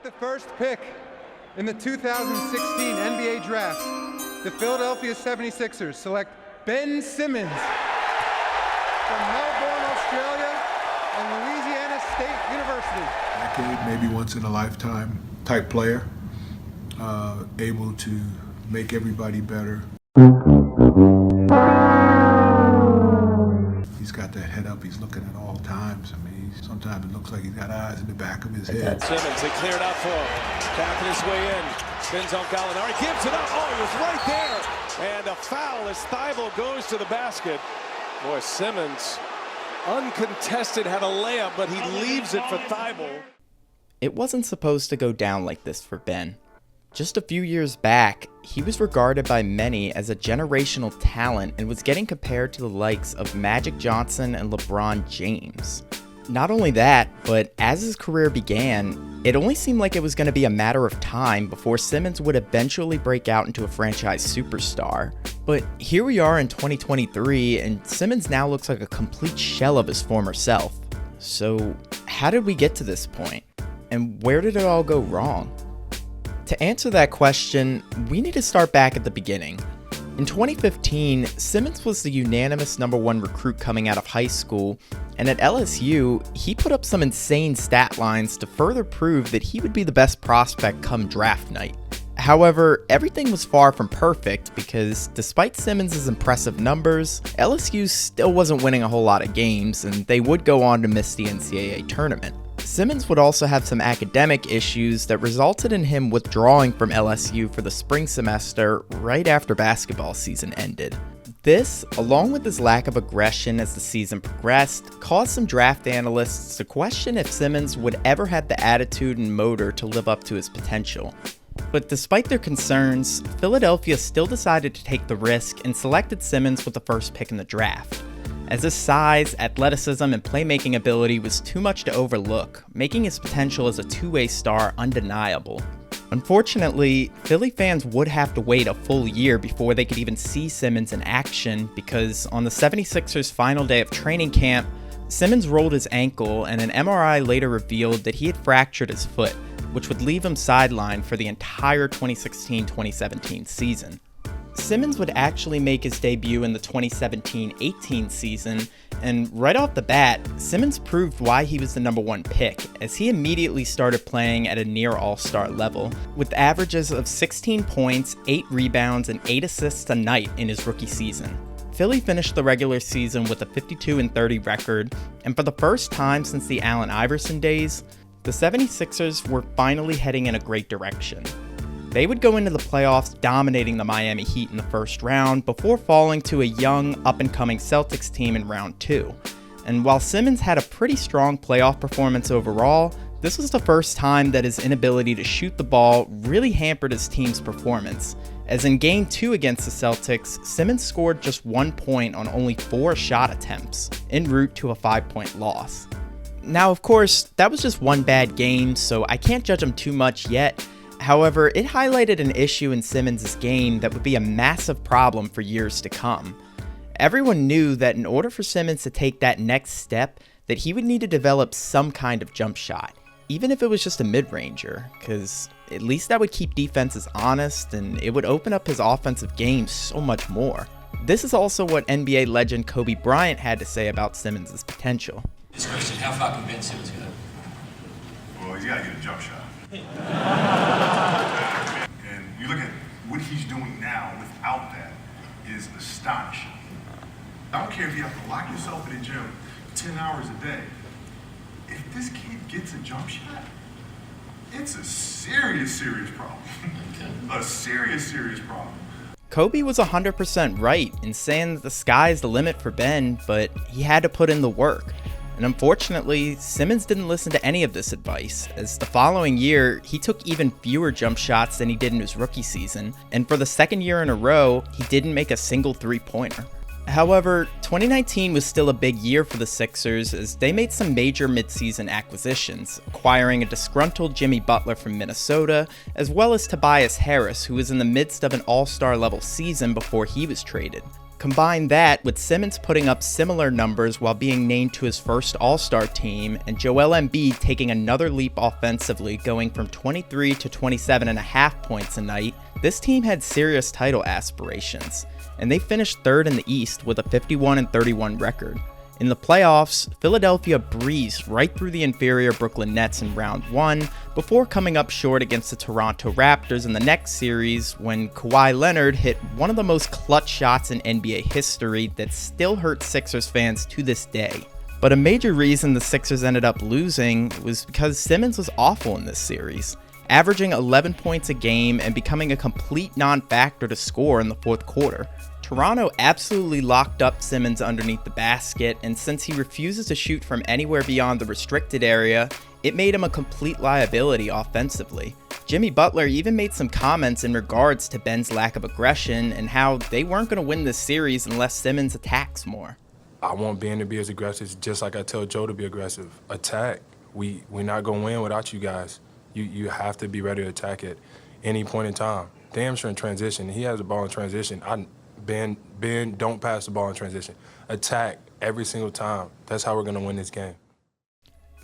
the first pick in the 2016 NBA Draft, the Philadelphia 76ers select Ben Simmons from Melbourne, Australia, and Louisiana State University. Decade, maybe once in a lifetime type player, able to make everybody better. He's got that head up, he's looking at all times. I mean, sometimes it looks like he's got eyes in the back of his head. Simmons, they cleared out for him. Tapping his way in. Spins on Gallinari, gives it up. Oh, he was right there. And a foul as Thibault goes to the basket. Boy, Simmons, uncontested, had a layup, but he leaves it for Thibault. It wasn't supposed to go down like this for Ben. Just a few years back, he was regarded by many as a generational talent and was getting compared to the likes of Magic Johnson and LeBron James. Not only that, but as his career began, it only seemed like it was going to be a matter of time before Simmons would eventually break out into a franchise superstar. But here we are in 2023, and Simmons now looks like a complete shell of his former self. So how did we get to this point? And where did it all go wrong? To answer that question, we need to start back at the beginning. In 2015, Simmons was the unanimous #1 recruit coming out of high school, and at LSU, he put up some insane stat lines to further prove that he would be the best prospect come draft night. However, everything was far from perfect because despite Simmons' impressive numbers, LSU still wasn't winning a whole lot of games, and they would go on to miss the NCAA tournament. Simmons would also have some academic issues that resulted in him withdrawing from LSU for the spring semester right after basketball season ended. This, along with his lack of aggression as the season progressed, caused some draft analysts to question if Simmons would ever have the attitude and motor to live up to his potential. But despite their concerns, Philadelphia still decided to take the risk and selected Simmons with the first pick in the draft, as his size, athleticism, and playmaking ability was too much to overlook, making his potential as a two-way star undeniable. Unfortunately, Philly fans would have to wait a full year before they could even see Simmons in action because on the 76ers' final day of training camp, Simmons rolled his ankle and an MRI later revealed that he had fractured his foot, which would leave him sidelined for the entire 2016-2017 season. Simmons would actually make his debut in the 2017-18 season, and right off the bat, Simmons proved why he was the #1 pick, as he immediately started playing at a near all-star level, with averages of 16 points, 8 rebounds, and 8 assists a night in his rookie season. Philly finished the regular season with a 52-30 record, and for the first time since the Allen Iverson days, the 76ers were finally heading in a great direction. They would go into the playoffs dominating the Miami Heat in the first round before falling to a young, up-and-coming Celtics team in round 2. And while Simmons had a pretty strong playoff performance overall, this was the first time that his inability to shoot the ball really hampered his team's performance, as in Game 2 against the Celtics, Simmons scored just 1 point on only 4 shot attempts, en route to a 5-point loss. Now, of course, that was just one bad game, so I can't judge him too much yet. However, it highlighted an issue in Simmons' game that would be a massive problem for years to come. Everyone knew that in order for Simmons to take that next step, that he would need to develop some kind of jump shot, even if it was just a mid-ranger, because at least that would keep defenses honest and it would open up his offensive game so much more. This is also what NBA legend Kobe Bryant had to say about Simmons' potential. This question, how far can Ben Simmons go? Well, he's got to get a jump shot. And you look at what he's doing now without that is astonishing. I don't care if you have to lock yourself in the gym 10 hours a day. If this kid gets a jump shot, it's a serious problem. Okay. A serious problem. Kobe was 100% right in saying that the sky's the limit for Ben, but he had to put in the work. And unfortunately, Simmons didn't listen to any of this advice, as the following year, he took even fewer jump shots than he did in his rookie season, and for the second year in a row, he didn't make a single three-pointer. However, 2019 was still a big year for the Sixers as they made some major midseason acquisitions, acquiring a disgruntled Jimmy Butler from Minnesota, as well as Tobias Harris, who was in the midst of an all-star level season before he was traded. Combine that with Simmons putting up similar numbers while being named to his first All-Star team, and Joel Embiid taking another leap offensively, going from 23 to 27.5 points a night, this team had serious title aspirations, and they finished third in the East with a 51-31 record. In the playoffs, Philadelphia breezed right through the inferior Brooklyn Nets in round 1 before coming up short against the Toronto Raptors in the next series when Kawhi Leonard hit one of the most clutch shots in NBA history that still hurts Sixers fans to this day. But a major reason the Sixers ended up losing was because Simmons was awful in this series, averaging 11 points a game and becoming a complete non-factor to score in the fourth quarter. Toronto absolutely locked up Simmons underneath the basket, and since he refuses to shoot from anywhere beyond the restricted area, it made him a complete liability offensively. Jimmy Butler even made some comments in regards to Ben's lack of aggression and how they weren't going to win this series unless Simmons attacks more. I want Ben to be as aggressive, just like I tell Joe to be aggressive. Attack. We're not going to win without you guys. You have to be ready to attack at any point in time. Damn sure in transition. He has the ball in transition. Ben, don't pass the ball in transition. Attack every single time. That's how we're going to win this game.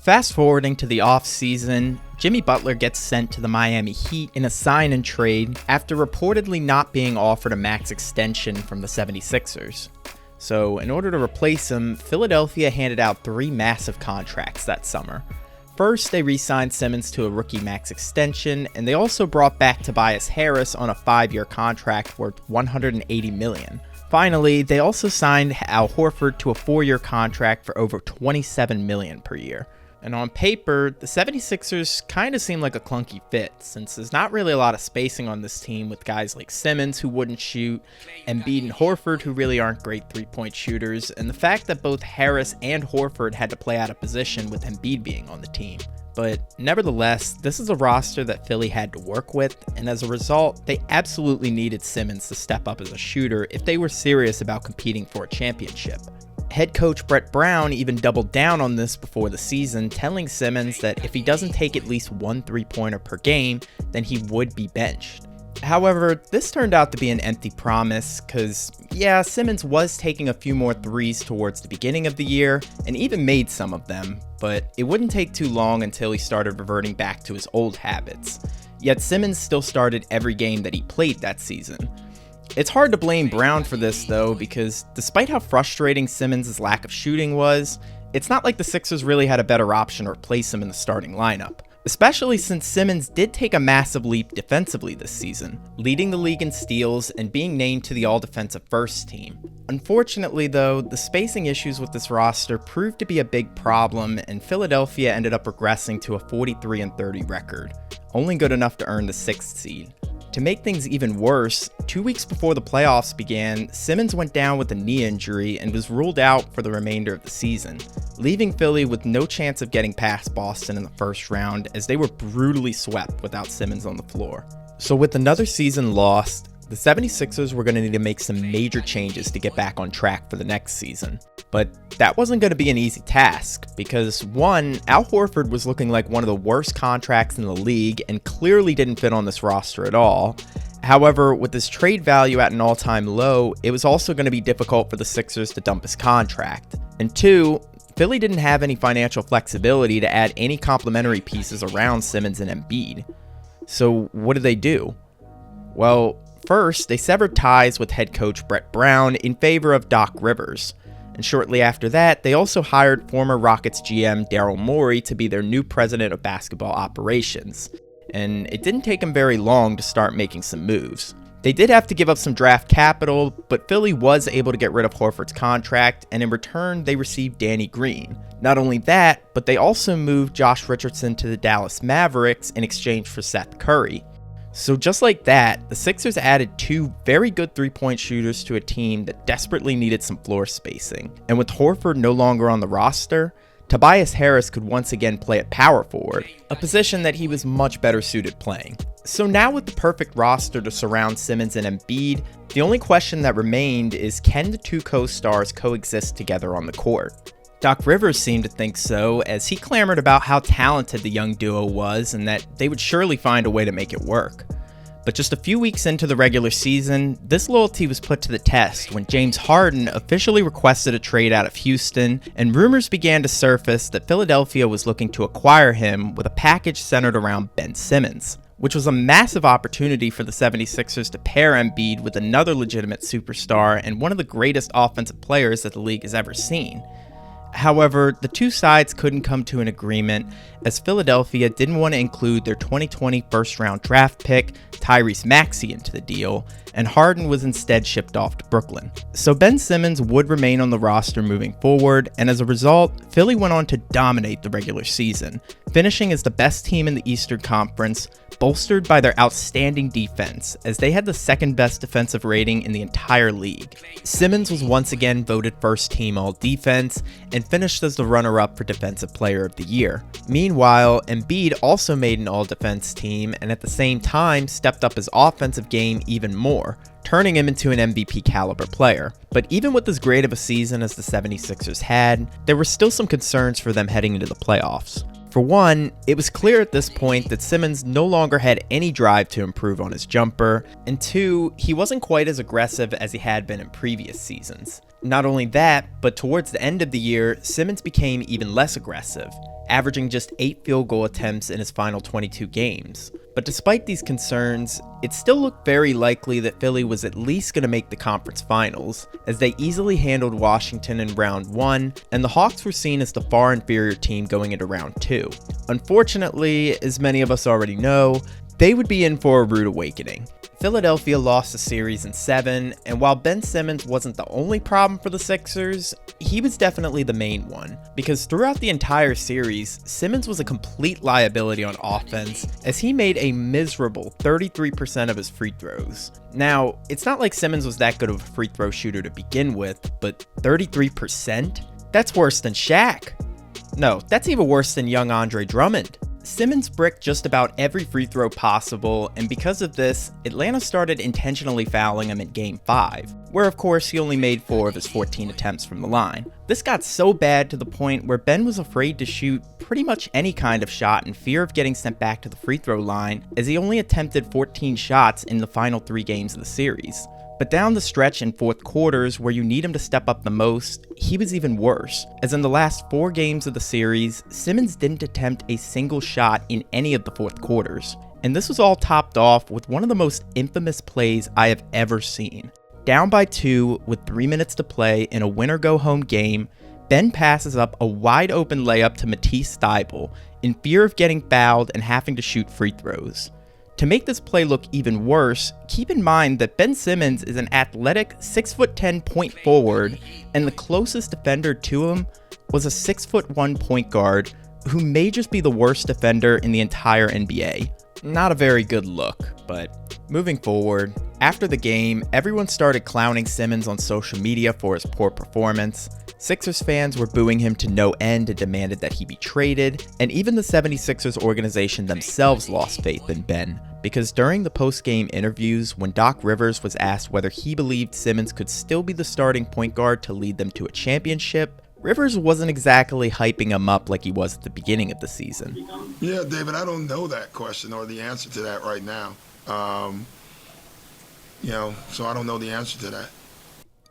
Fast forwarding to the offseason, Jimmy Butler gets sent to the Miami Heat in a sign and trade after reportedly not being offered a max extension from the 76ers. So in order to replace him, Philadelphia handed out 3 massive contracts that summer. First, they re-signed Simmons to a rookie max extension, and they also brought back Tobias Harris on a 5-year contract worth $180 million. Finally, they also signed Al Horford to a 4-year contract for over $27 million per year. And on paper, the 76ers kind of seem like a clunky fit, since there's not really a lot of spacing on this team with guys like Simmons who wouldn't shoot, Embiid and Horford who really aren't great three-point shooters, and the fact that both Harris and Horford had to play out of position with Embiid being on the team. But nevertheless, this is a roster that Philly had to work with, and as a result, they absolutely needed Simmons to step up as a shooter if they were serious about competing for a championship. Head coach Brett Brown even doubled down on this before the season, telling Simmons that if he doesn't take at least 1 3-pointer per game, then he would be benched. However, this turned out to be an empty promise, because yeah, Simmons was taking a few more threes towards the beginning of the year, and even made some of them, but it wouldn't take too long until he started reverting back to his old habits. Yet Simmons still started every game that he played that season. It's hard to blame Brown for this though, because despite how frustrating Simmons' lack of shooting was, it's not like the Sixers really had a better option to replace him in the starting lineup. Especially since Simmons did take a massive leap defensively this season, leading the league in steals and being named to the all-defensive first team. Unfortunately though, the spacing issues with this roster proved to be a big problem, and Philadelphia ended up regressing to a 43-30 record, only good enough to earn the 6th seed. To make things even worse, 2 weeks before the playoffs began, Simmons went down with a knee injury and was ruled out for the remainder of the season, leaving Philly with no chance of getting past Boston in the first round as they were brutally swept without Simmons on the floor. So with another season lost, the 76ers were going to need to make some major changes to get back on track for the next season. But that wasn't going to be an easy task, because 1, Al Horford was looking like one of the worst contracts in the league and clearly didn't fit on this roster at all. However, with his trade value at an all-time low, it was also going to be difficult for the Sixers to dump his contract. And 2, Philly didn't have any financial flexibility to add any complementary pieces around Simmons and Embiid. So what did they do? Well, first, they severed ties with head coach Brett Brown in favor of Doc Rivers. And shortly after that, they also hired former Rockets GM Daryl Morey to be their new president of basketball operations. And it didn't take him very long to start making some moves. They did have to give up some draft capital, but Philly was able to get rid of Horford's contract, and in return, they received Danny Green. Not only that, but they also moved Josh Richardson to the Dallas Mavericks in exchange for Seth Curry. So just like that, the Sixers added 2 very good three-point shooters to a team that desperately needed some floor spacing. And with Horford no longer on the roster, Tobias Harris could once again play at power forward, a position that he was much better suited playing. So now with the perfect roster to surround Simmons and Embiid, the only question that remained is, can the two co-stars coexist together on the court? Doc Rivers seemed to think so, as he clamored about how talented the young duo was and that they would surely find a way to make it work. But just a few weeks into the regular season, this loyalty was put to the test when James Harden officially requested a trade out of Houston, and rumors began to surface that Philadelphia was looking to acquire him with a package centered around Ben Simmons, which was a massive opportunity for the 76ers to pair Embiid with another legitimate superstar and one of the greatest offensive players that the league has ever seen. However, the two sides couldn't come to an agreement, as Philadelphia didn't want to include their 2020 first-round draft pick, Tyrese Maxey, into the deal, and Harden was instead shipped off to Brooklyn. So Ben Simmons would remain on the roster moving forward, and as a result, Philly went on to dominate the regular season, finishing as the best team in the Eastern Conference, bolstered by their outstanding defense, as they had the second best defensive rating in the entire league. Simmons was once again voted first team all defense, and finished as the runner-up for Defensive Player of the Year. Meanwhile, Embiid also made an all-defense team, and at the same time stepped up his offensive game even more, turning him into an MVP caliber player. But even with as great of a season as the 76ers had, there were still some concerns for them heading into the playoffs. For one, it was clear at this point that Simmons no longer had any drive to improve on his jumper, and two, he wasn't quite as aggressive as he had been in previous seasons. Not only that, but towards the end of the year, Simmons became even less aggressive, averaging just 8 field goal attempts in his final 22 games. But despite these concerns, it still looked very likely that Philly was at least going to make the conference finals, as they easily handled Washington in round 1, and the Hawks were seen as the far inferior team going into round 2. Unfortunately, as many of us already know, they would be in for a rude awakening. Philadelphia lost the series in 7, and while Ben Simmons wasn't the only problem for the Sixers, he was definitely the main one, because throughout the entire series, Simmons was a complete liability on offense, as he made a miserable 33% of his free throws. Now, it's not like Simmons was that good of a free throw shooter to begin with, but 33%? That's worse than Shaq. No, that's even worse than young Andre Drummond. Simmons bricked just about every free throw possible, and because of this, Atlanta started intentionally fouling him in Game 5, where of course he only made 4 of his 14 attempts from the line. This got so bad to the point where Ben was afraid to shoot pretty much any kind of shot in fear of getting sent back to the free throw line, as he only attempted 14 shots in the final 3 games of the series. But down the stretch in fourth quarters, where you need him to step up the most, he was even worse, as in the last 4 games of the series, Simmons didn't attempt a single shot in any of the fourth quarters. And this was all topped off with one of the most infamous plays I have ever seen. Down by 2 with 3 minutes to play in a win-or-go-home game, Ben passes up a wide-open layup to Matisse Thybulle in fear of getting fouled and having to shoot free throws. To make this play look even worse, keep in mind that Ben Simmons is an athletic 6'10" point forward, and the closest defender to him was a 6'1" point guard who may just be the worst defender in the entire NBA. Not a very good look, but moving forward, after the game, everyone started clowning Simmons on social media for his poor performance. Sixers fans were booing him to no end and demanded that he be traded, and even the 76ers organization themselves lost faith in Ben, because during the post-game interviews, when Doc Rivers was asked whether he believed Simmons could still be the starting point guard to lead them to a championship, Rivers wasn't exactly hyping him up like he was at the beginning of the season. Yeah, David, I don't know that question or the answer to that right now. So I don't know the answer to that.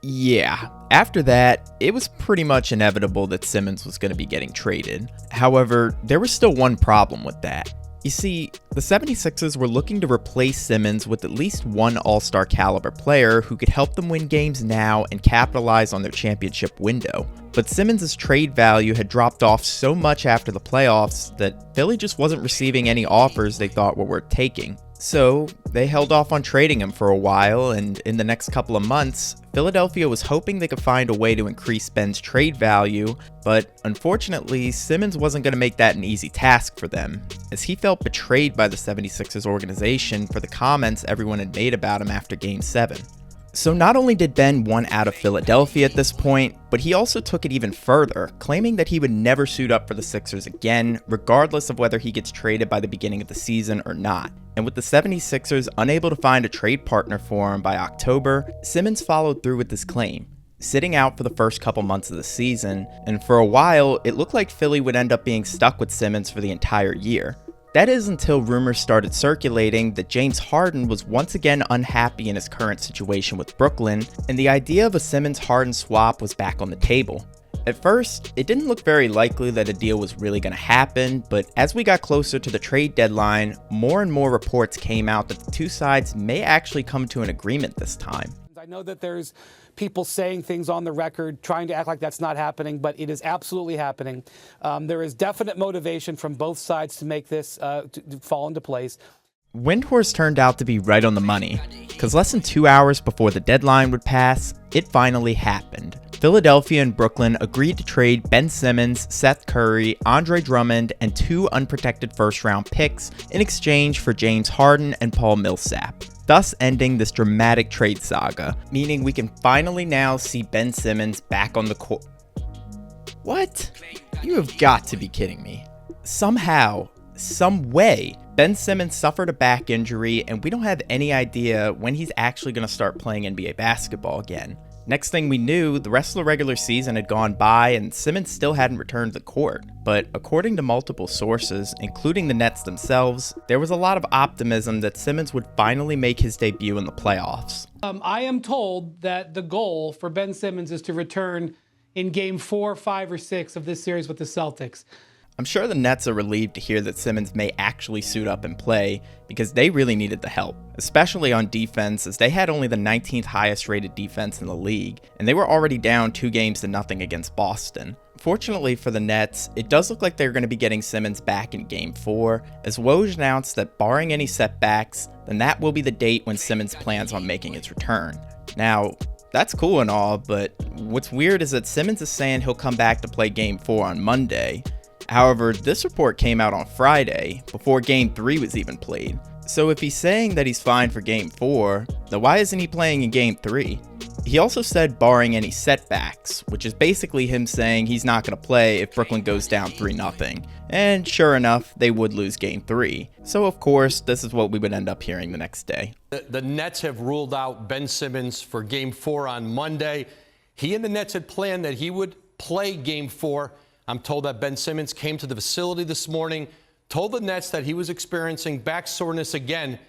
Yeah, after that, it was pretty much inevitable that Simmons was going to be getting traded. However, there was still one problem with that. You see, the 76ers were looking to replace Simmons with at least one all-star caliber player who could help them win games now and capitalize on their championship window. But Simmons' trade value had dropped off so much after the playoffs that Philly just wasn't receiving any offers they thought were worth taking. So they held off on trading him for a while, and in the next couple of months, Philadelphia was hoping they could find a way to increase Ben's trade value, but unfortunately, Simmons wasn't going to make that an easy task for them, as he felt betrayed by the 76ers organization for the comments everyone had made about him after Game 7. So not only did Ben want out of Philadelphia at this point, but he also took it even further, claiming that he would never suit up for the Sixers again, regardless of whether he gets traded by the beginning of the season or not. And with the 76ers unable to find a trade partner for him by October, Simmons followed through with this claim, sitting out for the first couple months of the season, and for a while, it looked like Philly would end up being stuck with Simmons for the entire year. That is until rumors started circulating that James Harden was once again unhappy in his current situation with Brooklyn, and the idea of a Simmons-Harden swap was back on the table. At first, it didn't look very likely that a deal was really going to happen, but as we got closer to the trade deadline, more and more reports came out that the two sides may actually come to an agreement this time. I know that there's people saying things on the record, trying to act like that's not happening, but it is absolutely happening. There is definite motivation from both sides to make this to fall into place. Windhorse turned out to be right on the money, because less than 2 hours before the deadline would pass, it finally happened. Philadelphia and Brooklyn agreed to trade Ben Simmons, Seth Curry, Andre Drummond, and 2 unprotected first-round picks in exchange for James Harden and Paul Millsap, thus ending this dramatic trade saga, meaning we can finally now see Ben Simmons back on the court. What? You have got to be kidding me. Somehow, some way, Ben Simmons suffered a back injury, and we don't have any idea when he's actually going to start playing NBA basketball again. Next thing we knew, the rest of the regular season had gone by and Simmons still hadn't returned to the court. But according to multiple sources, including the Nets themselves, there was a lot of optimism that Simmons would finally make his debut in the playoffs. I am told that the goal for Ben Simmons is to return in game 4, 5, or 6 of this series with the Celtics. I'm sure the Nets are relieved to hear that Simmons may actually suit up and play, because they really needed the help, especially on defense, as they had only the 19th highest rated defense in the league, and they were already down 2-0 against Boston. Fortunately for the Nets, it does look like they're going to be getting Simmons back in Game 4, as Woj announced that barring any setbacks, then that will be the date when Simmons plans on making his return. Now, that's cool and all, but what's weird is that Simmons is saying he'll come back to play Game 4 on Monday. However, this report came out on Friday, before Game 3 was even played. So if he's saying that he's fine for Game 4, then why isn't he playing in Game 3? He also said barring any setbacks, which is basically him saying he's not going to play if Brooklyn goes down 3-0. And sure enough, they would lose Game 3. So of course, this is what we would end up hearing the next day. The Nets have ruled out Ben Simmons for Game 4 on Monday. He and the Nets had planned that he would play Game 4. I'm told that Ben Simmons came to the facility this morning, told the Nets that he was experiencing back soreness again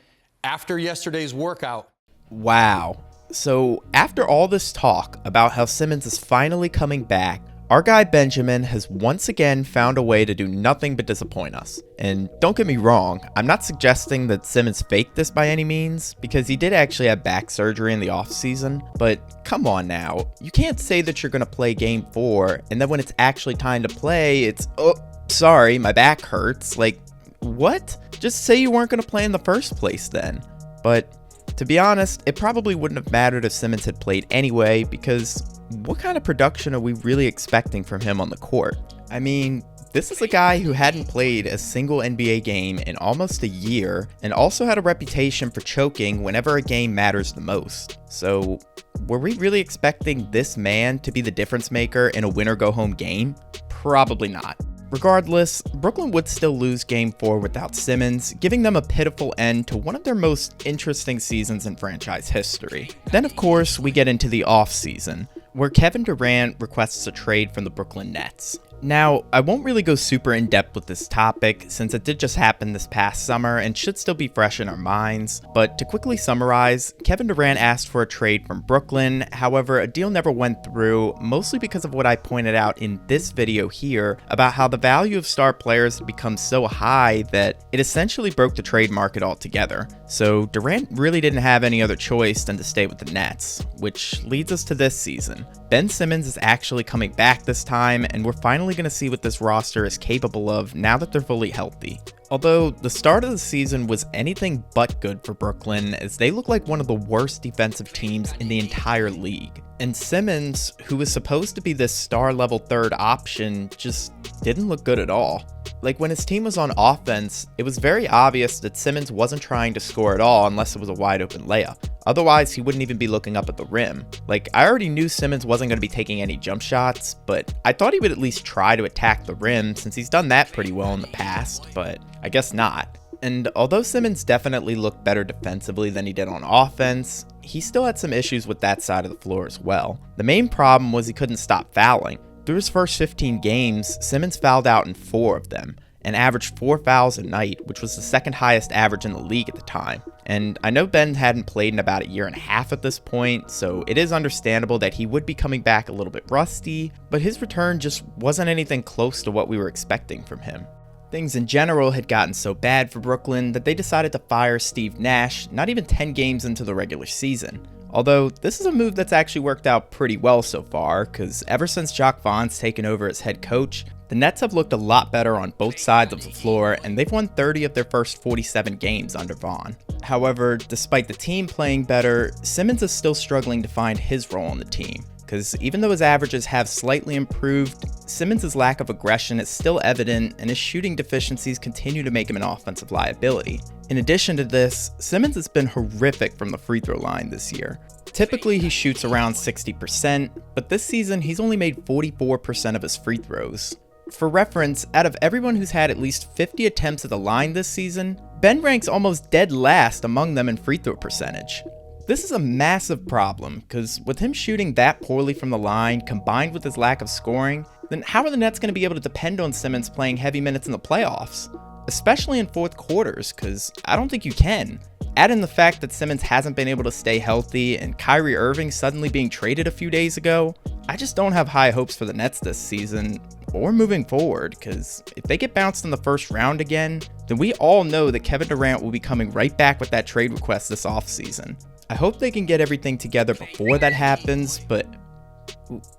after yesterday's workout. Wow. So after all this talk about how Simmons is finally coming back, our guy Benjamin has once again found a way to do nothing but disappoint us. And don't get me wrong, I'm not suggesting that Simmons faked this by any means, because he did actually have back surgery in the offseason, but come on now, you can't say that you're going to play Game 4, and then when it's actually time to play, it's, oh, sorry, my back hurts. Like, what? Just say you weren't going to play in the first place then. But to be honest, it probably wouldn't have mattered if Simmons had played anyway, because what kind of production are we really expecting from him on the court? I mean, this is a guy who hadn't played a single NBA game in almost a year, and also had a reputation for choking whenever a game matters the most. So, were we really expecting this man to be the difference maker in a win-or-go-home game? Probably not. Regardless, Brooklyn would still lose Game 4 without Simmons, giving them a pitiful end to one of their most interesting seasons in franchise history. Then of course, we get into the offseason, where Kevin Durant requests a trade from the Brooklyn Nets. Now, I won't really go super in-depth with this topic, since it did just happen this past summer and should still be fresh in our minds, but to quickly summarize, Kevin Durant asked for a trade from Brooklyn. However, a deal never went through, mostly because of what I pointed out in this video here about how the value of star players had become so high that it essentially broke the trade market altogether. So Durant really didn't have any other choice than to stay with the Nets, which leads us to this season. Ben Simmons is actually coming back this time, and we're finally going to see what this roster is capable of now that they're fully healthy. Although the start of the season was anything but good for Brooklyn, as they look like one of the worst defensive teams in the entire league. And Simmons, who was supposed to be this star-level third option, just didn't look good at all. Like, when his team was on offense, it was very obvious that Simmons wasn't trying to score at all unless it was a wide-open layup. Otherwise, he wouldn't even be looking up at the rim. Like, I already knew Simmons wasn't going to be taking any jump shots, but I thought he would at least try to attack the rim, since he's done that pretty well in the past, but I guess not. And although Simmons definitely looked better defensively than he did on offense, he still had some issues with that side of the floor as well. The main problem was he couldn't stop fouling. Through his first 15 games, Simmons fouled out in 4 of them, and averaged 4 fouls a night, which was the second highest average in the league at the time. And I know Ben hadn't played in about a year and a half at this point, so it is understandable that he would be coming back a little bit rusty, but his return just wasn't anything close to what we were expecting from him. Things in general had gotten so bad for Brooklyn that they decided to fire Steve Nash not even 10 games into the regular season. Although this is a move that's actually worked out pretty well so far, because ever since Jacques Vaughn's taken over as head coach, the Nets have looked a lot better on both sides of the floor, and they've won 30 of their first 47 games under Vaughn. However, despite the team playing better, Simmons is still struggling to find his role on the team, because even though his averages have slightly improved, Simmons' lack of aggression is still evident, and his shooting deficiencies continue to make him an offensive liability. In addition to this, Simmons has been horrific from the free throw line this year. Typically, he shoots around 60%, but this season he's only made 44% of his free throws. For reference, out of everyone who's had at least 50 attempts at the line this season, Ben ranks almost dead last among them in free throw percentage. This is a massive problem, because with him shooting that poorly from the line, combined with his lack of scoring, then how are the Nets going to be able to depend on Simmons playing heavy minutes in the playoffs? Especially in fourth quarters, because I don't think you can. Add in the fact that Simmons hasn't been able to stay healthy, and Kyrie Irving suddenly being traded a few days ago, I just don't have high hopes for the Nets this season, or moving forward, because if they get bounced in the first round again, then we all know that Kevin Durant will be coming right back with that trade request this offseason. I hope they can get everything together before that happens, but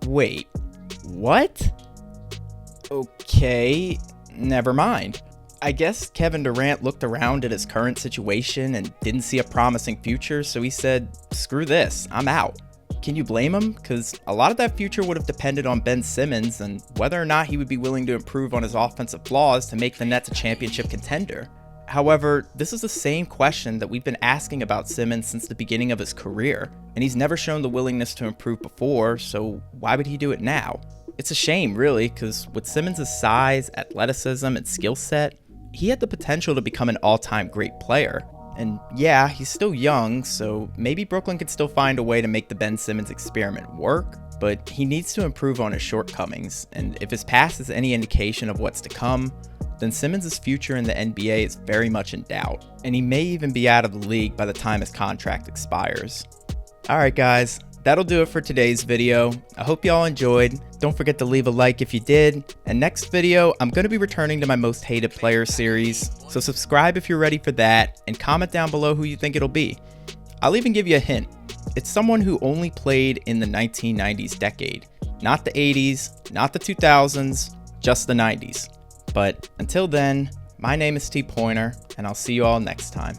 wait, what? Okay, never mind. I guess Kevin Durant looked around at his current situation and didn't see a promising future, so he said, screw this, I'm out. Can you blame him? Because a lot of that future would have depended on Ben Simmons and whether or not he would be willing to improve on his offensive flaws to make the Nets a championship contender. However, this is the same question that we've been asking about Simmons since the beginning of his career, and he's never shown the willingness to improve before, so why would he do it now? It's a shame, really, because with Simmons' size, athleticism, and skill set, he had the potential to become an all-time great player. And yeah, he's still young, so maybe Brooklyn could still find a way to make the Ben Simmons experiment work, but he needs to improve on his shortcomings, and if his past is any indication of what's to come, then Simmons' future in the NBA is very much in doubt, and he may even be out of the league by the time his contract expires. Alright guys, that'll do it for today's video. I hope y'all enjoyed. Don't forget to leave a like if you did. And next video, I'm going to be returning to my most hated player series. So subscribe if you're ready for that, and comment down below who you think it'll be. I'll even give you a hint. It's someone who only played in the 1990s decade. Not the 80s, not the 2000s, just the 90s. But until then, my name is T Pointer, and I'll see you all next time.